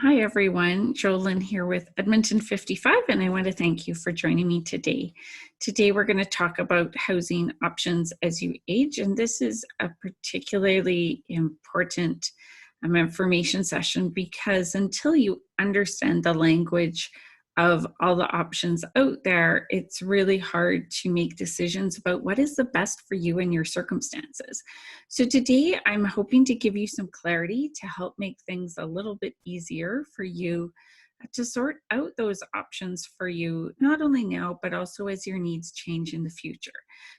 Hi everyone, Jolyn here with Edmonton 55, and I want to thank you for joining me today. Today we're going to talk about housing options as you age, and this is a particularly important information session because until you understand the language of all the options out there, it's really hard to make decisions about what is the best for you and your circumstances. So today I'm hoping to give you some clarity to help make things a little bit easier for you to sort out those options for you, not only now, but also as your needs change in the future.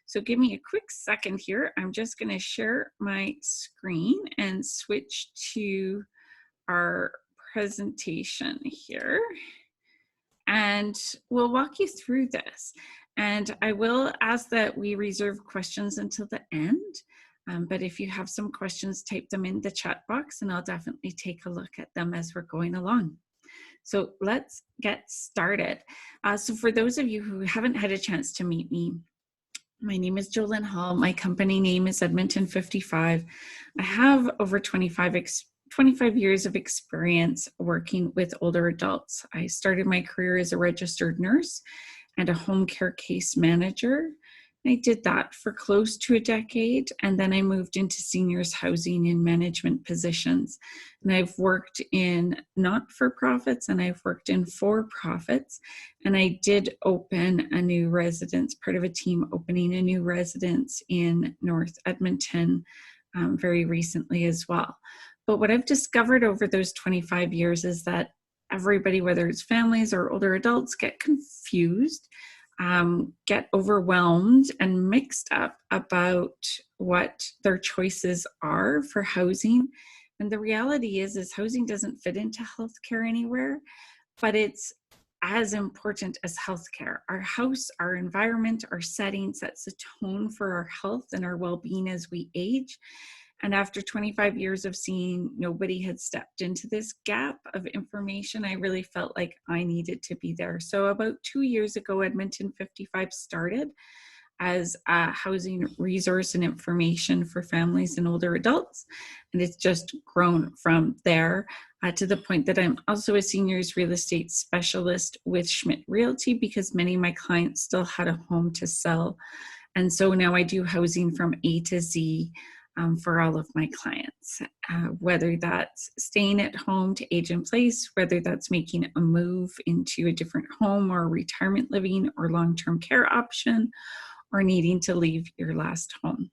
So give me a quick second here. I'm just going to share my screen and switch to our presentation here. And we'll walk you through this. And I will ask that we reserve questions until the end. But if you have some questions, type them in the chat box and I'll definitely take a look at them as we're going along. So let's get started. So for those of you who haven't had a chance to meet me, my name is Jolyn Hall. My company name is Edmonton 55. I have over 25 years of experience working with older adults. I started my career as a registered nurse and a home care case manager. I did that for close to a decade, and then I moved into seniors housing in management positions. And I've worked in not-for-profits and I've worked in for-profits. And I did open a new residence, part of a team opening a new residence in North Edmonton very recently as well. But what I've discovered over those 25 years is that everybody, whether it's families or older adults, get confused, get overwhelmed and mixed up about what their choices are for housing. And the reality is housing doesn't fit into healthcare anywhere, but it's as important as healthcare. Our house, our environment, our setting sets the tone for our health and our well-being as we age. And after 25 years of seeing nobody had stepped into this gap of information, I really felt like I needed to be there. So about 2 years ago, Edmonton 55 started as a housing resource and information for families and older adults. And it's just grown from there to the point that I'm also a seniors real estate specialist with Schmidt Realty because many of my clients still had a home to sell. And so now I do housing from A to Z for all of my clients, whether that's staying at home to age in place, whether that's making a move into a different home or retirement living or long-term care option, or needing to leave your last home.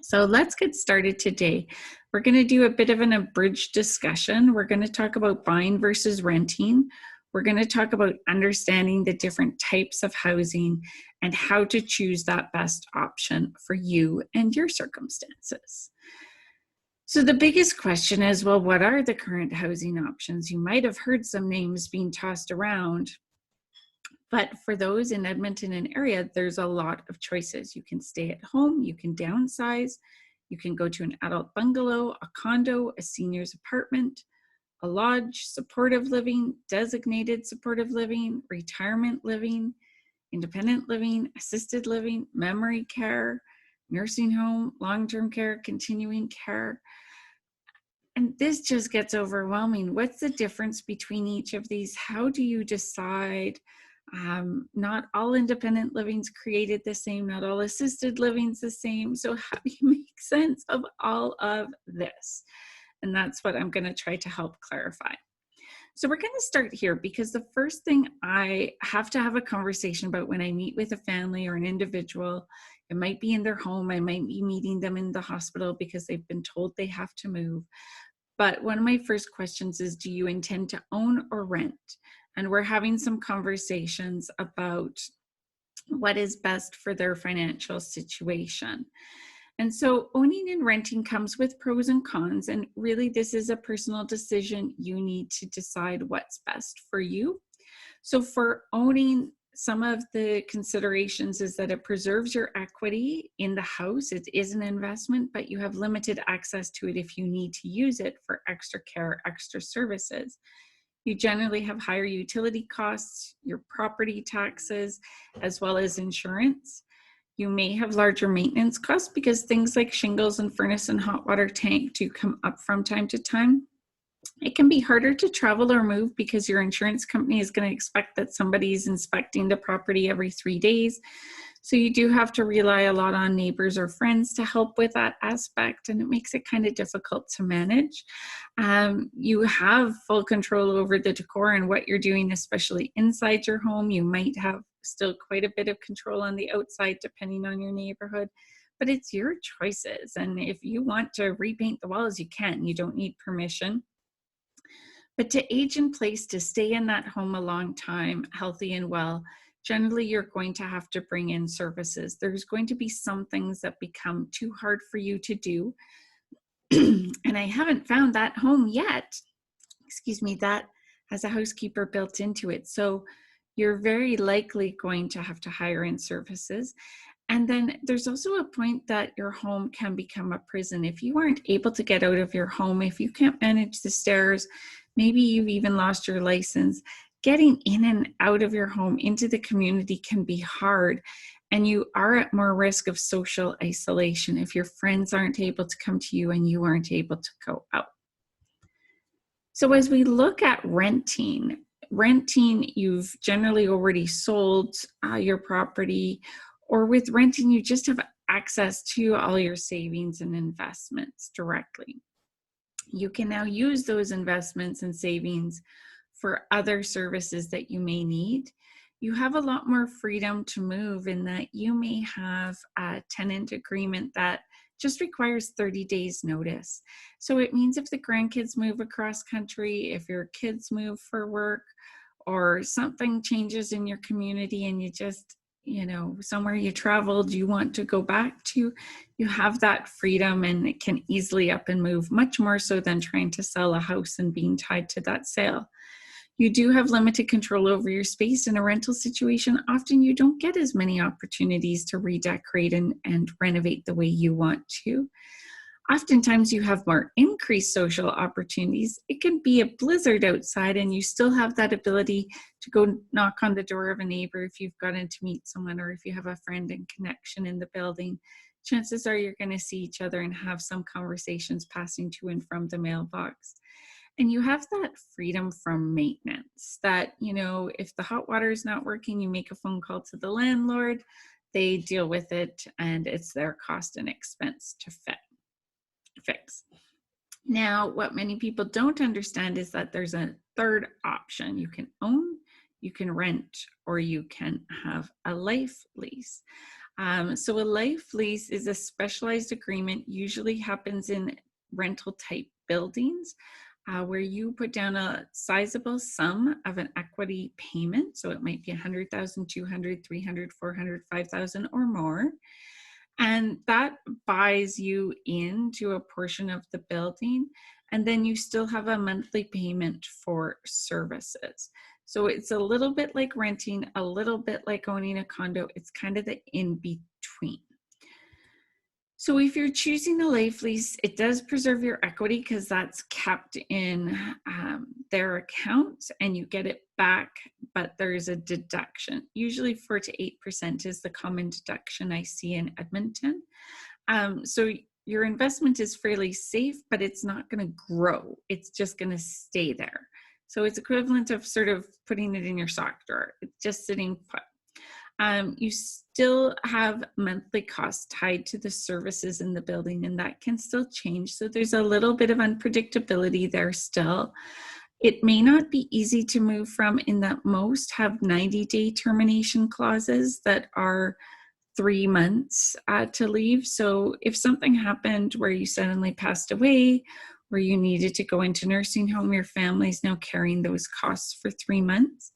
So let's get started today. We're going to do a bit of an abridged discussion. We're going to talk about buying versus renting. We're going to talk about understanding the different types of housing and how to choose that best option for you and your circumstances. So the biggest question is, well, what are the current housing options? You might have heard some names being tossed around, but for those in Edmonton and area, there's a lot of choices. You can stay at home, you can downsize, you can go to an adult bungalow, a condo, a senior's apartment, a lodge, supportive living, designated supportive living, retirement living, independent living, assisted living, memory care, nursing home, long-term care, continuing care. And this just gets overwhelming. What's the difference between each of these? How do you decide? Not all independent living's created the same, not all assisted living's the same. So how do you make sense of all of this? And that's what I'm going to try to help clarify. So we're going to start here because the first thing I have to have a conversation about when I meet with a family or an individual, it might be in their home, I might be meeting them in the hospital because they've been told they have to move. But one of my first questions is, do you intend to own or rent? And we're having some conversations about what is best for their financial situation. And so owning and renting comes with pros and cons, and really this is a personal decision. You need to decide what's best for you. So for owning, some of the considerations is that it preserves your equity in the house. It is an investment, but you have limited access to it if you need to use it for extra care, extra services. You generally have higher utility costs, your property taxes, as well as insurance. You may have larger maintenance costs because things like shingles and furnace and hot water tank do come up from time to time. It can be harder to travel or move because your insurance company is going to expect that somebody's inspecting the property every 3 days. So you do have to rely a lot on neighbors or friends to help with that aspect, and it makes it kind of difficult to manage. You have full control over the decor and what you're doing, especially inside your home. You might have still quite a bit of control on the outside, depending on your neighborhood, but it's your choices. And if you want to repaint the walls, you can. You don't need permission. But to age in place, to stay in that home a long time, healthy and well, generally you're going to have to bring in services. There's going to be some things that become too hard for you to do. And I haven't found that home yet, that has a housekeeper built into it. So you're very likely going to have to hire in services. And then there's also a point that your home can become a prison. If you aren't able to get out of your home, if you can't manage the stairs, maybe you've even lost your license, getting in and out of your home into the community can be hard. And you are at more risk of social isolation if your friends aren't able to come to you and you aren't able to go out. So as we look at renting, you've generally already sold your property, or with renting, you just have access to all your savings and investments directly. You can now use those investments and savings for other services that you may need. You have a lot more freedom to move in that you may have a tenant agreement that just requires 30 days notice. So it means if the grandkids move across country, if your kids move for work, or something changes in your community and you just, somewhere you traveled, you want to go back to, you have that freedom and it can easily up and move, much more so than trying to sell a house and being tied to that sale. You do have limited control over your space in a rental situation. Often you don't get as many opportunities to redecorate and renovate the way you want to. Oftentimes you have more increased social opportunities. It can be a blizzard outside and you still have that ability to go knock on the door of a neighbor if you've gotten to meet someone, or if you have a friend and connection in the building. Chances are you're going to see each other and have some conversations passing to and from the mailbox. And you have that freedom from maintenance that, if the hot water is not working, you make a phone call to the landlord, they deal with it, and it's their cost and expense to fix. Now, what many people don't understand is that there's a third option. You can own, you can rent, or you can have a life lease. So a life lease is a specialized agreement, usually happens in rental type buildings, where you put down a sizable sum of an equity payment. So it might be 100,000, 200, 300, 400, 5,000 or more. And that buys you into a portion of the building. And then you still have a monthly payment for services. So it's a little bit like renting, a little bit like owning a condo. It's kind of the in between. So if you're choosing a life lease, it does preserve your equity because that's kept in their accounts and you get it back, but there's a deduction. Usually 4 to 8% is the common deduction I see in Edmonton. So your investment is fairly safe, but it's not going to grow. It's just going to stay there. So it's equivalent of sort of putting it in your sock drawer. It's just sitting put. You still have monthly costs tied to the services in the building, and that can still change. So there's a little bit of unpredictability there still. It may not be easy to move from, in that most have 90-day termination clauses that are 3 months to leave. So if something happened where you suddenly passed away, where you needed to go into nursing home, your family's now carrying those costs for 3 months.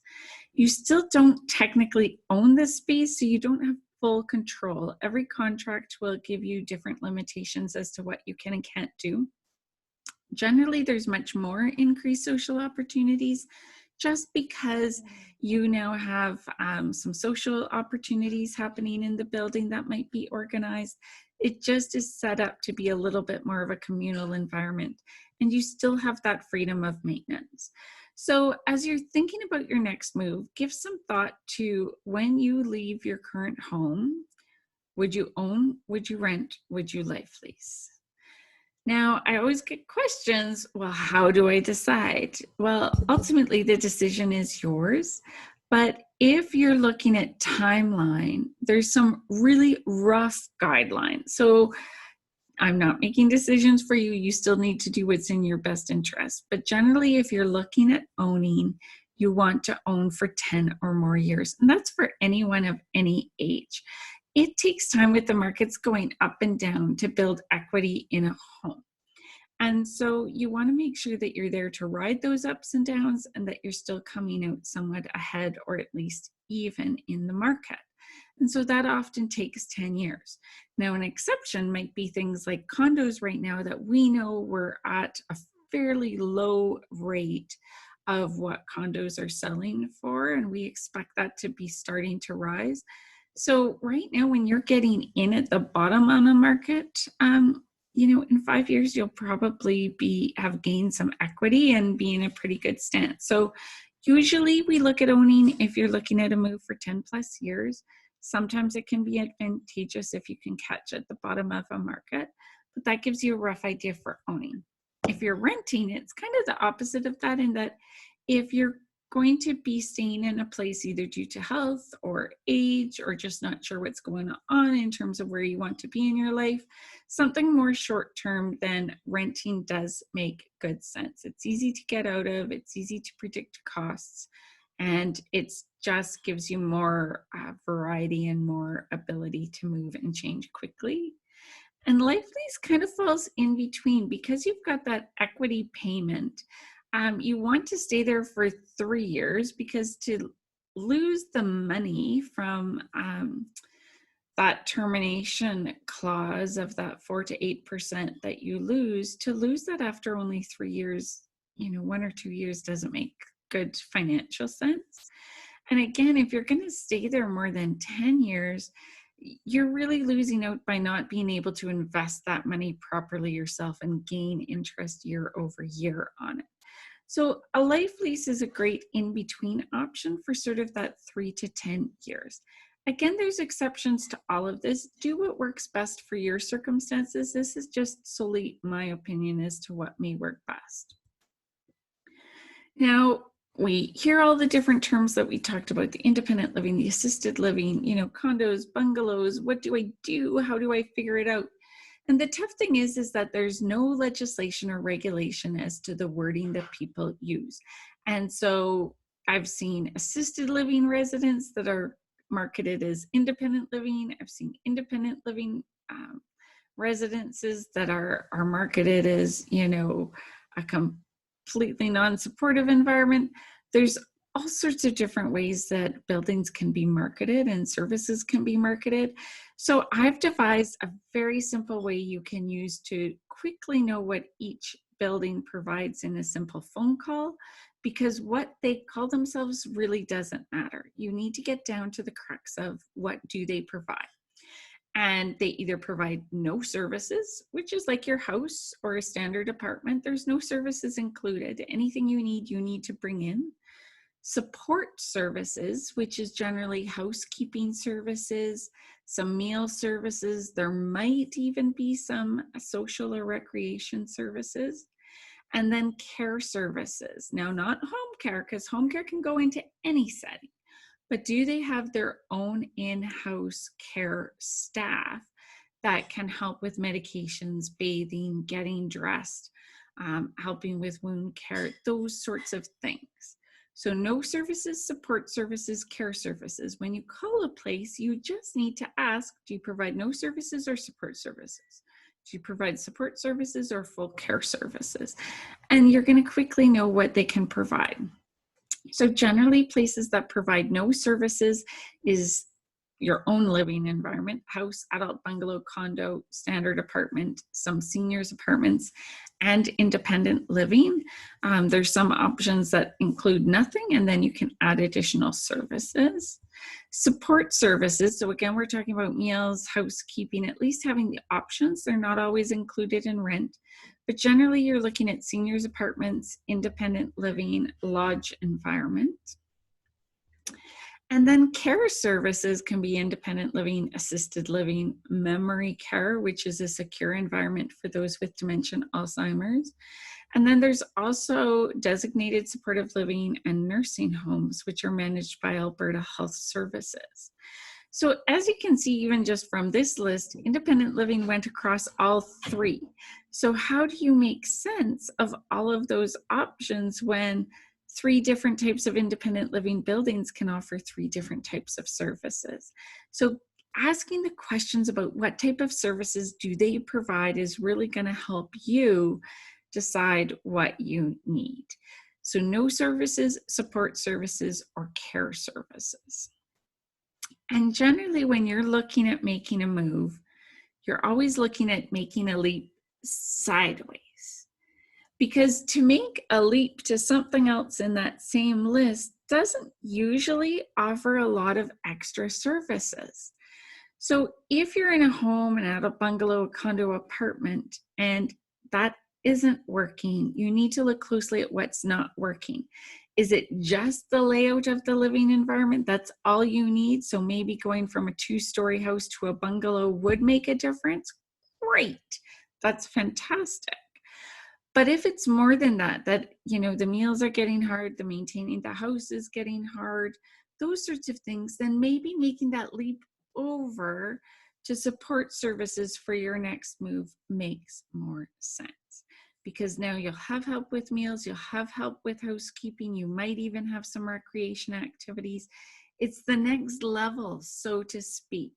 You still don't technically own the space, so you don't have full control. Every contract will give you different limitations as to what you can and can't do. Generally, there's much more increased social opportunities just because you now have some social opportunities happening in the building that might be organized. It just is set up to be a little bit more of a communal environment, and you still have that freedom of maintenance. So as you're thinking about your next move, give some thought to when you leave your current home. Would you own? Would you rent? Would you life lease? Now, I always get questions, well, how do I decide? Well, ultimately, the decision is yours. But if you're looking at timeline, there's some really rough guidelines. So I'm not making decisions for you. You still need to do what's in your best interest. But generally, if you're looking at owning, you want to own for 10 or more years. And that's for anyone of any age. It takes time with the markets going up and down to build equity in a home. And so you want to make sure that you're there to ride those ups and downs and that you're still coming out somewhat ahead or at least even in the market. And so that often takes 10 years. Now, an exception might be things like condos right now that we know we're at a fairly low rate of what condos are selling for, and we expect that to be starting to rise. So right now, when you're getting in at the bottom on the market, in 5 years, you'll probably have gained some equity and be in a pretty good stance. So usually we look at owning if you're looking at a move for 10 plus years. Sometimes it can be advantageous if you can catch at the bottom of a market, but that gives you a rough idea for owning. If you're renting, it's kind of the opposite of that, in that if you're going to be staying in a place either due to health or age or just not sure what's going on in terms of where you want to be in your life, something more short term than renting does make good sense. It's easy to get out of, it's easy to predict costs, and it just gives you more variety and more ability to move and change quickly. And life lease kind of falls in between because you've got that equity payment. You want to stay there for 3 years, because to lose the money from that termination clause of that 4 to 8% that you lose, to lose that after only 3 years, 1 or 2 years doesn't make good financial sense. And again, if you're going to stay there more than 10 years, you're really losing out by not being able to invest that money properly yourself and gain interest year over year on it. So a life lease is a great in-between option for sort of that 3 to 10 years. Again, there's exceptions to all of this. Do what works best for your circumstances. This is just solely my opinion as to what may work best. Now, we hear all the different terms that we talked about: the independent living, the assisted living, condos, bungalows. What do I do? How do I figure it out? And the tough thing is that there's no legislation or regulation as to the wording that people use. And so I've seen assisted living residents that are marketed as independent living. I've seen independent living residences that are marketed as, a completely non-supportive environment. There's all sorts of different ways that buildings can be marketed and services can be marketed. So I've devised a very simple way you can use to quickly know what each building provides in a simple phone call, because what they call themselves really doesn't matter. You need to get down to the crux of what do they provide. And they either provide no services, which is like your house or a standard apartment. There's no services included. Anything you need to bring in. Support services, which is generally housekeeping services, some meal services. There might even be some social or recreation services. And then care services. Now, not home care, because home care can go into any setting. But do they have their own in-house care staff that can help with medications, bathing, getting dressed, helping with wound care, those sorts of things? So no services, support services, care services. When you call a place, you just need to ask, do you provide no services or support services? Do you provide support services or full care services? And you're going to quickly know what they can provide. So generally, places that provide no services is your own living environment: house, adult bungalow, condo, standard apartment, some seniors apartments, and independent living. There's some options that include nothing, and then you can add additional services. Support services, so again, we're talking about meals, housekeeping, at least having the options. They're not always included in rent, but generally you're looking at seniors apartments, independent living, lodge environment. And then care services can be independent living, assisted living, memory care, which is a secure environment for those with dementia and Alzheimer's. And then there's also designated supportive living and nursing homes, which are managed by Alberta Health Services. So as you can see, even just from this list, independent living went across all three. So how do you make sense of all of those options when three different types of independent living buildings can offer three different types of services? So asking the questions about what type of services do they provide is really going to help you decide what you need. So no services, support services, or care services. And generally, when you're looking at making a move, you're always looking at making a leap sideways. Because to make a leap to something else in that same list doesn't usually offer a lot of extra services. So if you're in a home, an adult bungalow, a condo, apartment, and that isn't working, you need to look closely at what's not working. Is it just the layout of the living environment? That's all you need. So maybe going from a 2-story house to a bungalow would make a difference. Great. That's fantastic. But if it's more than that, the meals are getting hard, the maintaining the house is getting hard, those sorts of things, then maybe making that leap over to support services for your next move makes more sense. Because now you'll have help with meals, you'll have help with housekeeping, you might even have some recreation activities. It's the next level, so to speak.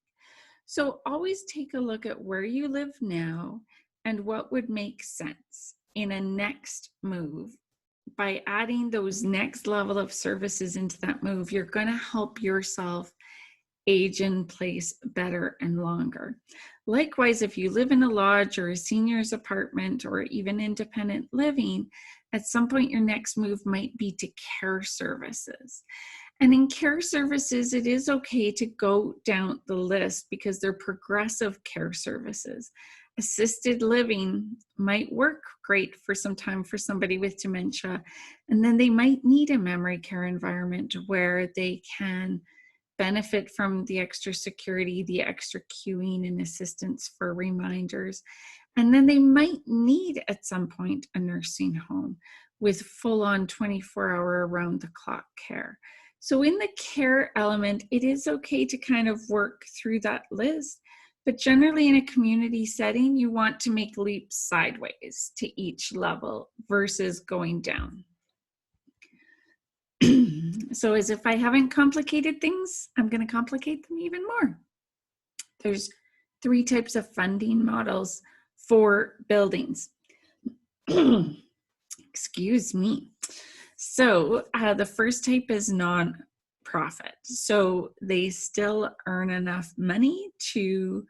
So always take a look at where you live now and what would make sense in a next move. By adding those next level of services into that move, you're going to help yourself age in place better and longer. Likewise, if you live in a lodge or a senior's apartment or even independent living, at some point your next move might be to care services. And in care services, it is okay to go down the list because they're progressive care services. Assisted living might work great for some time for somebody with dementia, and then they might need a memory care environment where they can benefit from the extra security, the extra cueing and assistance for reminders. And then they might need at some point a nursing home with full-on 24-hour around-the-clock care. So in the care element, it is okay to kind of work through that list, but generally in a community setting, you want to make leaps sideways to each level versus going down. So as if I haven't complicated things, I'm going to complicate them even more. There's 3 types of funding models for buildings. Excuse me. So the first type is non-profit. So they still earn enough money to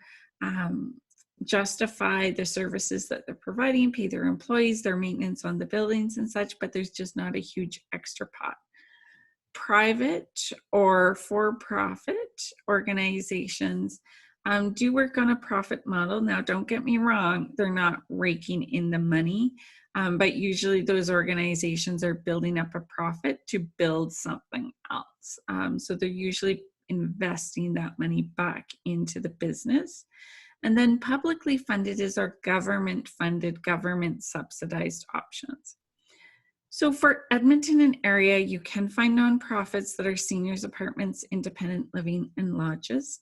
justify the services that they're providing, pay their employees, their maintenance on the buildings and such, but there's just not a huge extra pot. Private or for-profit organizations do work on a profit model. Now, don't get me wrong, they're not raking in the money, but usually those organizations are building up a profit to build something else. So they're usually investing that money back into the business. And then publicly funded is our government-funded, government-subsidized options. So for Edmonton and area, you can find nonprofits that are seniors apartments, independent living, and lodges.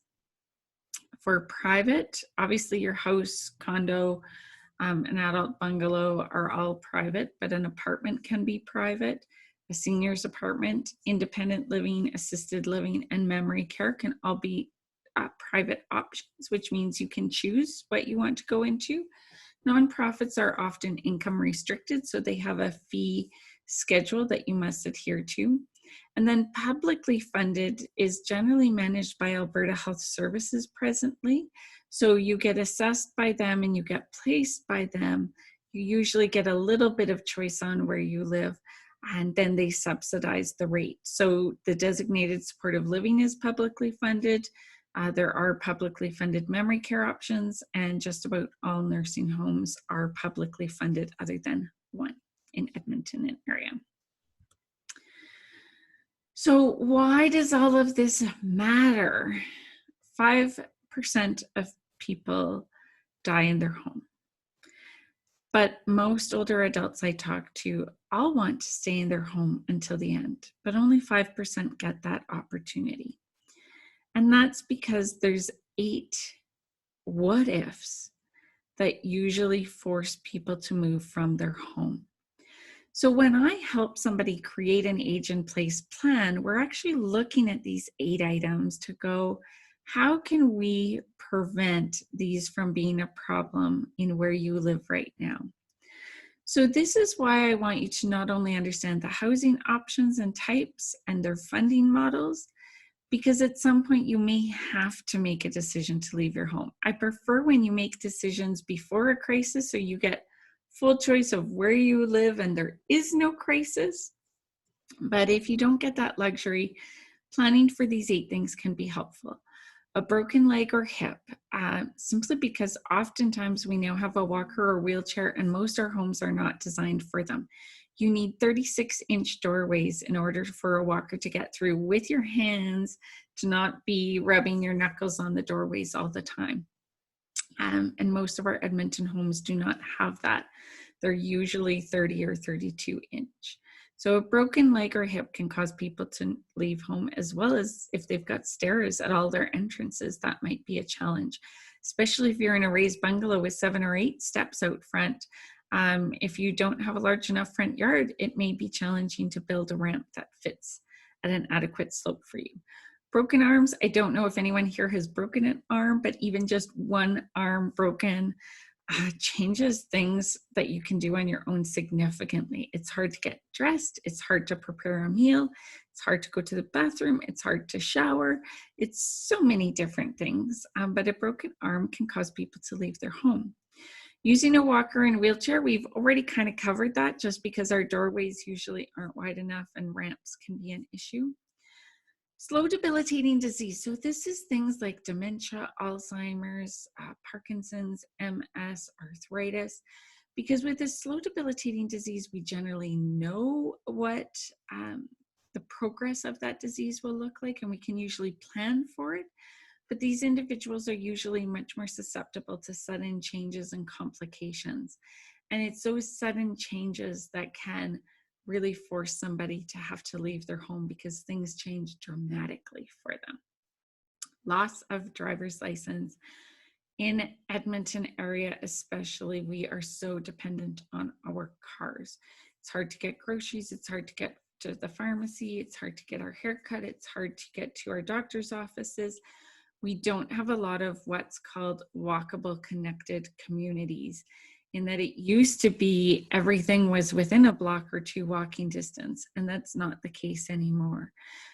For private, obviously your house, condo, an adult bungalow are all private, but an apartment can be private. A seniors apartment, independent living, assisted living, and memory care can all be private options, which means you can choose what you want to go into. Nonprofits are often income restricted, so they have a fee schedule that you must adhere to. And then publicly funded is generally managed by Alberta Health Services presently. So you get assessed by them and you get placed by them. You usually get a little bit of choice on where you live, and then they subsidize the rate. So the designated supportive living is publicly funded. There are publicly funded memory care options, and just about all nursing homes are publicly funded other than one in Edmonton and area. So why does all of this matter? 5% of people die in their home. But most older adults I talk to all want to stay in their home until the end, but only 5% get that opportunity. And that's because there's 8 what ifs that usually force people to move from their home. So when I help somebody create an age in place plan, we're actually looking at these 8 items to go, how can we prevent these from being a problem in where you live right now? So this is why I want you to not only understand the housing options and types and their funding models, because at some point you may have to make a decision to leave your home. I prefer when you make decisions before a crisis so you get full choice of where you live and there is no crisis. But if you don't get that luxury, planning for these 8 things can be helpful. A broken leg or hip, simply because oftentimes we now have a walker or wheelchair and most our homes are not designed for them. You need 36-inch doorways in order for a walker to get through with your hands, to not be rubbing your knuckles on the doorways all the time. And most of our Edmonton homes do not have that. They're usually 30 or 32 inch. So a broken leg or hip can cause people to leave home, as well as if they've got stairs at all their entrances, that might be a challenge, especially if you're in a raised bungalow with 7 or 8 steps out front. If you don't have a large enough front yard, it may be challenging to build a ramp that fits at an adequate slope for you. Broken arms, I don't know if anyone here has broken an arm, but even just one arm broken changes things that you can do on your own significantly. It's hard to get dressed. It's hard to prepare a meal. It's hard to go to the bathroom. It's hard to shower. It's so many different things, but a broken arm can cause people to leave their home. Using a walker and wheelchair, we've already kind of covered that just because our doorways usually aren't wide enough and ramps can be an issue. Slow debilitating disease. So this is things like dementia, Alzheimer's, Parkinson's, MS, arthritis. Because with this slow debilitating disease, we generally know what the progress of that disease will look like, and we can usually plan for it. But these individuals are usually much more susceptible to sudden changes and complications. And it's those sudden changes that can really force somebody to have to leave their home because things change dramatically for them. Loss of driver's license. In Edmonton area especially, we are so dependent on our cars. It's hard to get groceries, it's hard to get to the pharmacy, it's hard to get our hair cut, it's hard to get to our doctor's offices. We don't have a lot of what's called walkable connected communities, in that it used to be everything was within a block or 2 walking distance, and that's not the case anymore.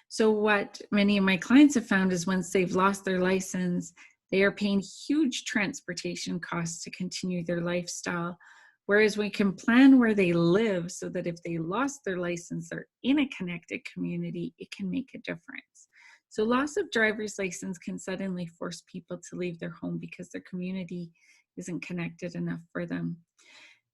So what many of my clients have found is once they've lost their license, they are paying huge transportation costs to continue their lifestyle, whereas we can plan where they live so that if they lost their license, they're in a connected community, it can make a difference. So loss of driver's license can suddenly force people to leave their home because their community isn't connected enough for them.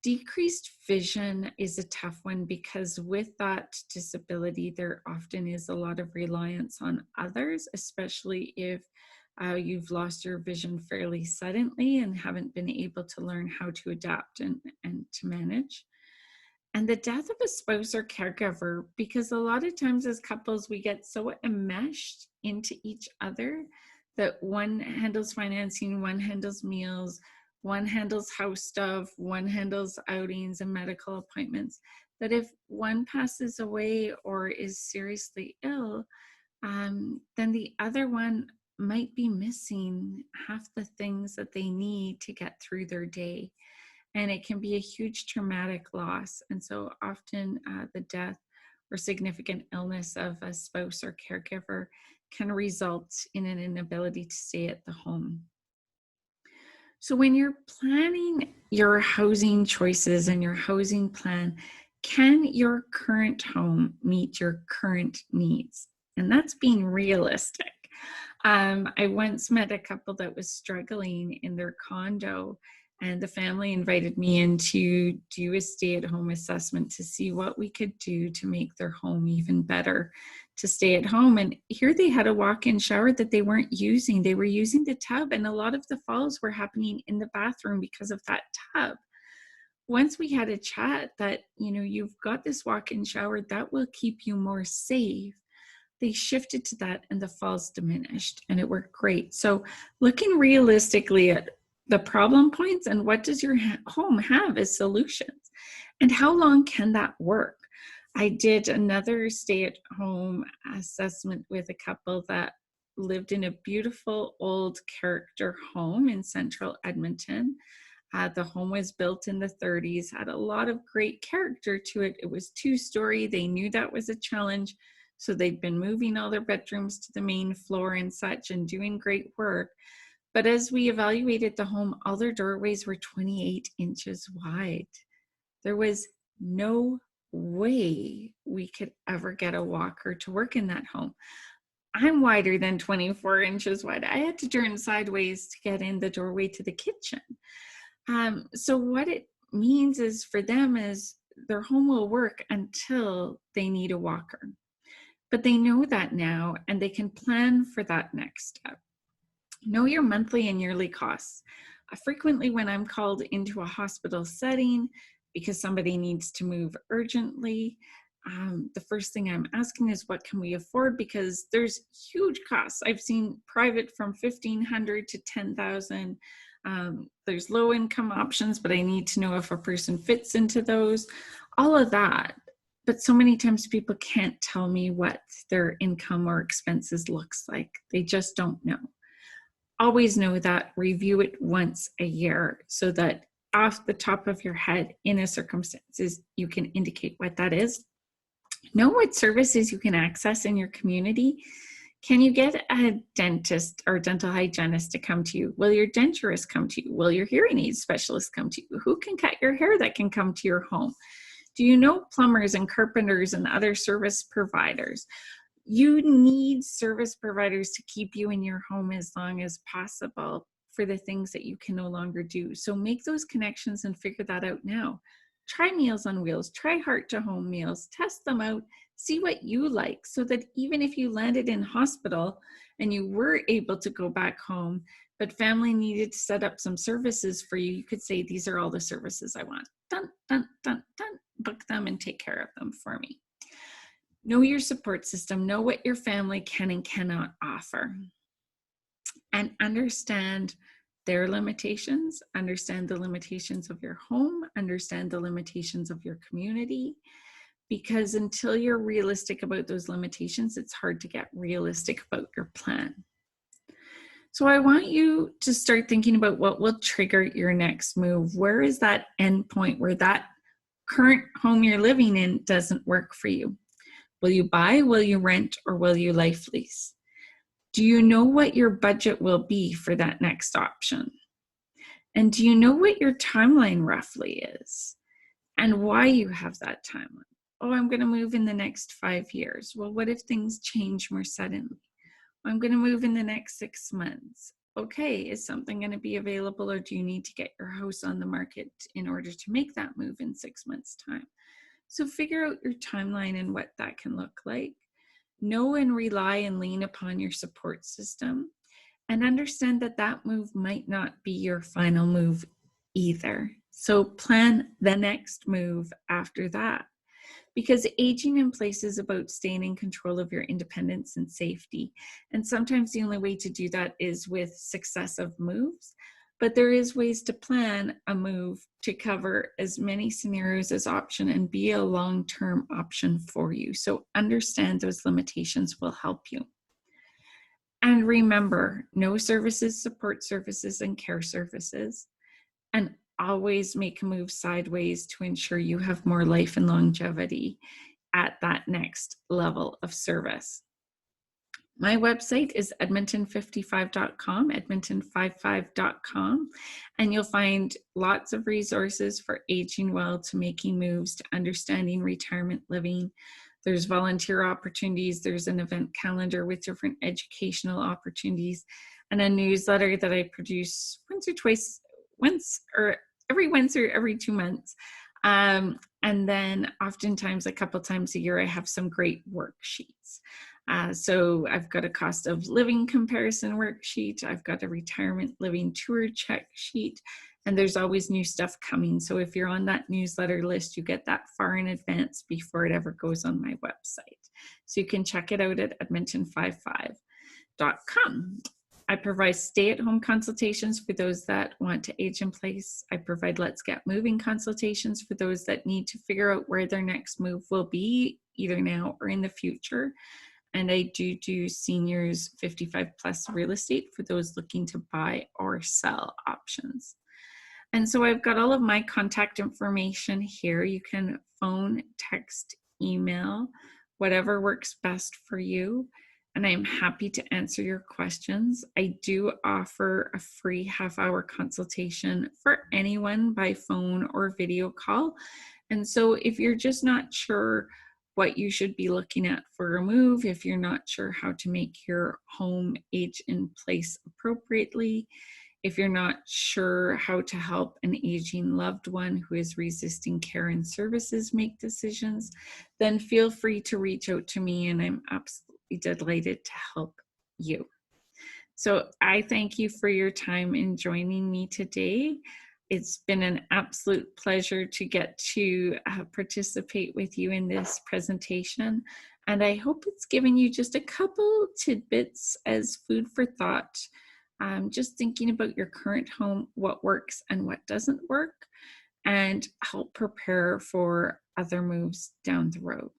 Decreased vision is a tough one because with that disability, there often is a lot of reliance on others, especially if you've lost your vision fairly suddenly and haven't been able to learn how to adapt and to manage. And the death of a spouse or caregiver, because a lot of times as couples, we get so enmeshed into each other that one handles financing, one handles meals, one handles house stuff, one handles outings and medical appointments, that if one passes away or is seriously ill, then the other one might be missing half the things that they need to get through their day. And it can be a huge traumatic loss. And so often the death or significant illness of a spouse or caregiver can result in an inability to stay at the home. So when you're planning your housing choices and your housing plan, can your current home meet your current needs? And that's being realistic. I once met a couple that was struggling in their condo, and the family invited me in to do a stay-at-home assessment to see what we could do to make their home even better, to stay at home. And here they had a walk-in shower that they weren't using. They were using the tub, and a lot of the falls were happening in the bathroom because of that tub. Once we had a chat that, you've got this walk-in shower that will keep you more safe, they shifted to that and the falls diminished, and it worked great. So looking realistically at the problem points and what does your home have as solutions, and how long can that work? I did another stay-at-home assessment with a couple that lived in a beautiful old character home in central Edmonton. The home was built in the 30s, had a lot of great character to it. It was 2-story. They knew that was a challenge. So they'd been moving all their bedrooms to the main floor and such and doing great work. But as we evaluated the home, all their doorways were 28 inches wide. There was no way we could ever get a walker to work in that home. I'm wider than 24 inches wide. I had to turn sideways to get in the doorway to the kitchen. So what it means is for them is their home will work until they need a walker. But they know that now, and they can plan for that next step. Know your monthly and yearly costs. Frequently when I'm called into a hospital setting because somebody needs to move urgently, the first thing I'm asking is what can we afford, because there's huge costs. I've seen private from $1,500 to $10,000. There's low income options, but I need to know if a person fits into those, all of that. But so many times people can't tell me what their income or expenses looks like. They just don't know. Always know that. Review it once a year so that off the top of your head in a circumstances, you can indicate what that is. Know what services you can access in your community. Can you get a dentist or dental hygienist to come to you? Will your denturist come to you? Will your hearing aid specialist come to you? Who can cut your hair that can come to your home? Do you know plumbers and carpenters and other service providers? You need service providers to keep you in your home as long as possible for the things that you can no longer do. So make those connections and figure that out now. Try Meals on Wheels, try Heart to Home meals, test them out, see what you like, so that even if you landed in hospital and you were able to go back home, but family needed to set up some services for you, you could say, these are all the services I want. Dun, dun, dun, dun. Book them and take care of them for me. Know your support system. Know what your family can and cannot offer. And understand their limitations. Understand the limitations of your home. Understand the limitations of your community. Because until you're realistic about those limitations, it's hard to get realistic about your plan. So I want you to start thinking about what will trigger your next move. Where is that end point where that current home you're living in doesn't work for you? Will you buy, will you rent, or will you life lease? Do you know what your budget will be for that next option? And do you know what your timeline roughly is and why you have that timeline? Oh, I'm going to move in the next 5 years. Well, what if things change more suddenly? I'm going to move in the next 6 months. Okay, is something going to be available, or do you need to get your house on the market in order to make that move in 6 months' time? So figure out your timeline and what that can look like. Know and rely and lean upon your support system, and understand that that move might not be your final move either. So plan the next move after that. Because aging in place is about staying in control of your independence and safety. And sometimes the only way to do that is with successive moves. But there is ways to plan a move to cover as many scenarios as option and be a long-term option for you. So understand those limitations will help you. And remember, no services, support services, and care services. And always make a move sideways to ensure you have more life and longevity at that next level of service. My website is edmonton55.com, edmonton55.com, and you'll find lots of resources for aging well to making moves to understanding retirement living. There's volunteer opportunities, there's an event calendar with different educational opportunities, and a newsletter that I produce every once or every 2 months And then oftentimes a couple times a year, I have some great worksheets. So I've got a cost of living comparison worksheet. I've got a retirement living tour check sheet, and there's always new stuff coming. So if you're on that newsletter list, you get that far in advance before it ever goes on my website. So you can check it out at edmonton55.com. I provide stay-at-home consultations for those that want to age in place. I provide Let's Get Moving consultations for those that need to figure out where their next move will be, either now or in the future. And I do seniors 55 plus real estate for those looking to buy or sell options. And so I've got all of my contact information here. You can phone, text, email, whatever works best for you. And I'm happy to answer your questions. I do offer a free half-hour consultation for anyone by phone or video call. And so if you're just not sure what you should be looking at for a move, if you're not sure how to make your home age in place appropriately, if you're not sure how to help an aging loved one who is resisting care and services make decisions, then feel free to reach out to me, and I'm absolutely delighted to help you. So I thank you for your time in joining me today. It's been an absolute pleasure to get to participate with you in this presentation. And I hope it's given you just a couple tidbits as food for thought. Just thinking about your current home, what works and what doesn't work, and help prepare for other moves down the road.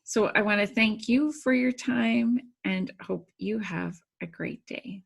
So I want to thank you for your time and hope you have a great day.